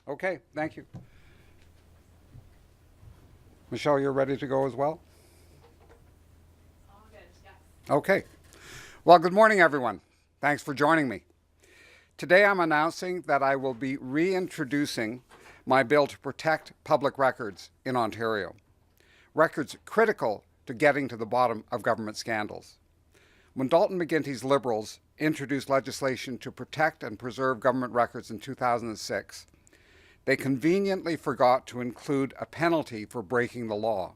Okay, thank you. Michelle, you're ready to go as well? All good, yes. Okay. Well, good morning, everyone. Thanks for joining me. Today I'm announcing that I will be reintroducing my bill to protect public records in Ontario. Records critical to getting to the bottom of government scandals. When Dalton McGuinty's Liberals introduced legislation to protect and preserve government records in 2006, they conveniently forgot to include a penalty for breaking the law.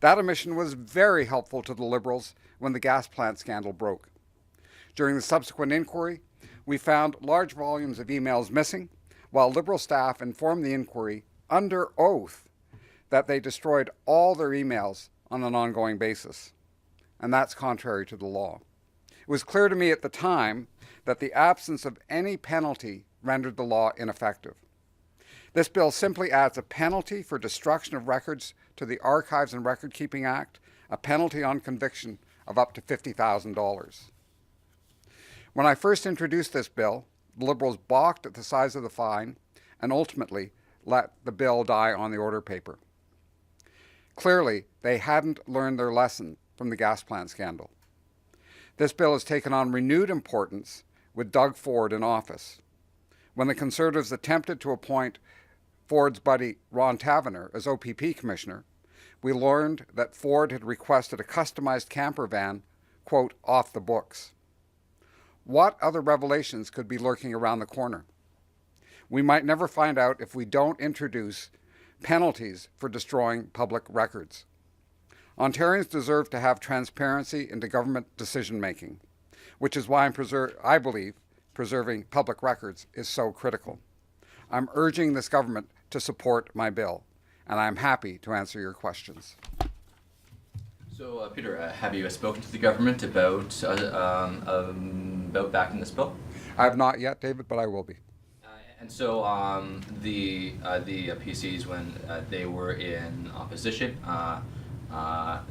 That omission was very helpful to the Liberals when the gas plant scandal broke. During the subsequent inquiry, we found large volumes of emails missing, while Liberal staff informed the inquiry under oath that they destroyed all their emails on an ongoing basis. And that's contrary to the law. It was clear to me at the time that the absence of any penalty rendered the law ineffective. This bill simply adds a penalty for destruction of records to the Archives and Record Keeping Act, a penalty on conviction of up to $50,000. When I first introduced this bill, the Liberals balked at the size of the fine and ultimately let the bill die on the order paper. Clearly, they hadn't learned their lesson from the gas plant scandal. This bill has taken on renewed importance with Doug Ford in office. When the Conservatives attempted to appoint Ford's buddy Ron Taverner as OPP Commissioner, we learned that Ford had requested a customized camper van, quote, off the books. What other revelations could be lurking around the corner? We might never find out if we don't introduce penalties for destroying public records. Ontarians deserve to have transparency into government decision making, which is why I believe preserving public records is so critical. I'm urging this government to support my bill, and I'm happy to answer your questions. So, Peter, have you spoken to the government about backing this bill? I have not yet, David, but I will be. And so the PCs, when they were in opposition,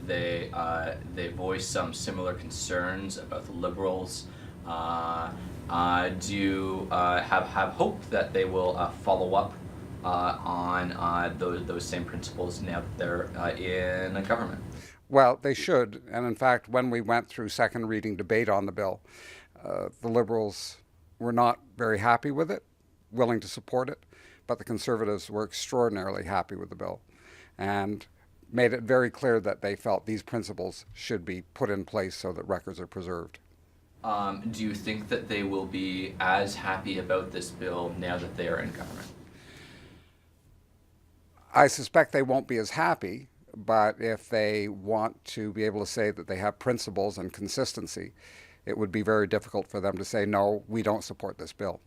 they voiced some similar concerns about the Liberals. Do you have hope that they will follow up on those same principles now that they're in a government? Well, they should. And in fact, when we went through second reading debate on the bill, the Liberals were not very happy with it, willing to support it, but the Conservatives were extraordinarily happy with the bill and made it very clear that they felt these principles should be put in place so that records are preserved. Do you think that they will be as happy about this bill now that they are in government? I suspect they won't be as happy, but if they want to be able to say that they have principles and consistency, it would be very difficult for them to say, no, we don't support this bill.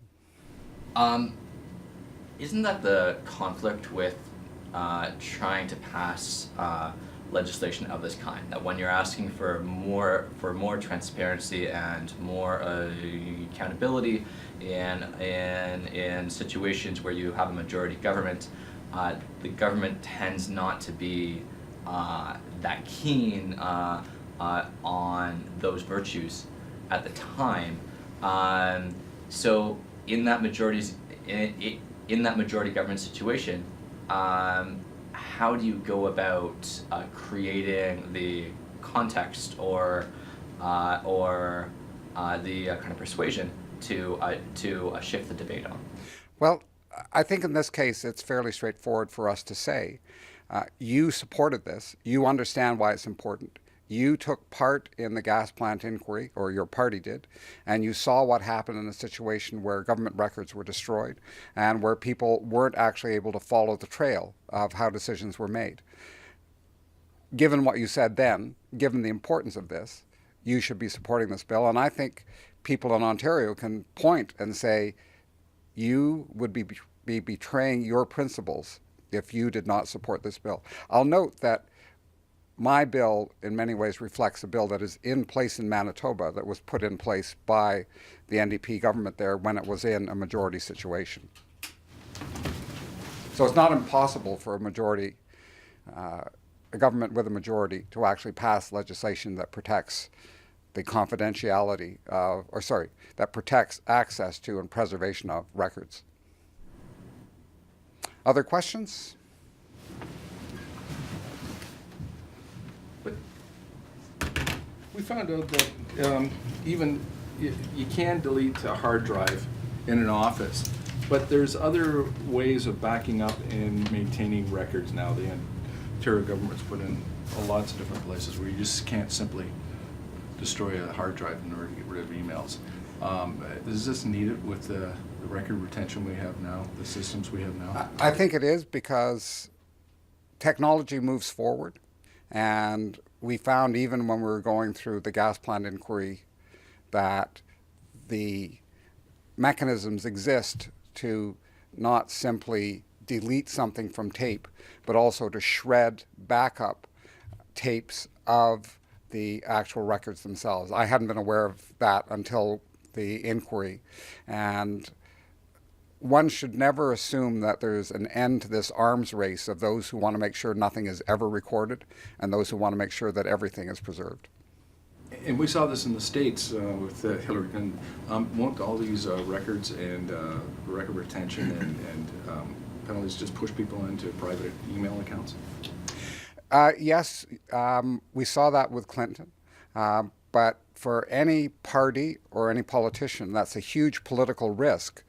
Isn't that the conflict with trying to pass legislation of this kind? That when you're asking for more transparency and more accountability in situations where you have a majority government, the government tends not to be that keen on those virtues at the time. So in that in that majority government situation, how do you go about creating the context or the kind of persuasion to shift the debate on? Well, I think in this case it's fairly straightforward for us to say, you supported this, you understand why it's important. You took part in the gas plant inquiry, or your party did, and you saw what happened in a situation where government records were destroyed and where people weren't actually able to follow the trail of how decisions were made. Given what you said then, given the importance of this, you should be supporting this bill. And I think people in Ontario can point and say, you would be betraying your principles if you did not support this bill. I'll note that my bill in many ways reflects a bill that is in place in Manitoba that was put in place by the NDP government there when it was in a majority situation. So it's not impossible for a government with a majority to actually pass legislation that protects the confidentiality that protects access to and preservation of records. Other questions? But we found out that even you can delete a hard drive in an office, but there's other ways of backing up and maintaining records now. The Ontario government's put in lots of different places where you just can't simply destroy a hard drive in order to get rid of emails. Is this needed with the record retention we have now, the systems we have now? I think it is, because technology moves forward, and we found even when we were going through the gas plant inquiry that the mechanisms exist to not simply delete something from tape, but also to shred backup tapes of the actual records themselves. I hadn't been aware of that until the inquiry, and one should never assume that there's an end to this arms race of those who want to make sure nothing is ever recorded and those who want to make sure that everything is preserved. And we saw this in the States with Hillary Clinton. Won't all these records and record retention and penalties just push people into private email accounts? Yes, we saw that with Clinton. But for any party or any politician, that's a huge political risk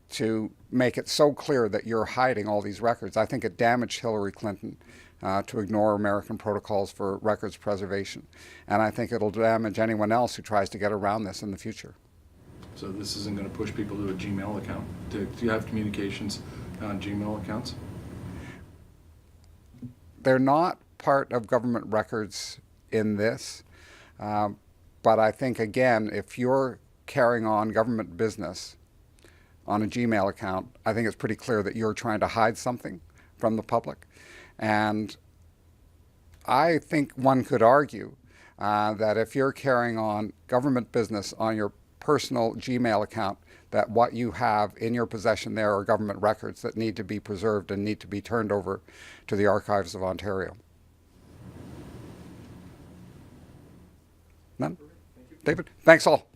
to make it so clear that you're hiding all these records. I think it damaged Hillary Clinton to ignore American protocols for records preservation. And I think it'll damage anyone else who tries to get around this in the future. So this isn't going to push people to a Gmail account? Do you have communications on Gmail accounts? They're not part of government records in this, but I think, again, if you're carrying on government business on a Gmail account, I think it's pretty clear that you're trying to hide something from the public. And I think one could argue that if you're carrying on government business on your personal Gmail account, that what you have in your possession there are government records that need to be preserved and need to be turned over to the Archives of Ontario. None? David? Thanks all.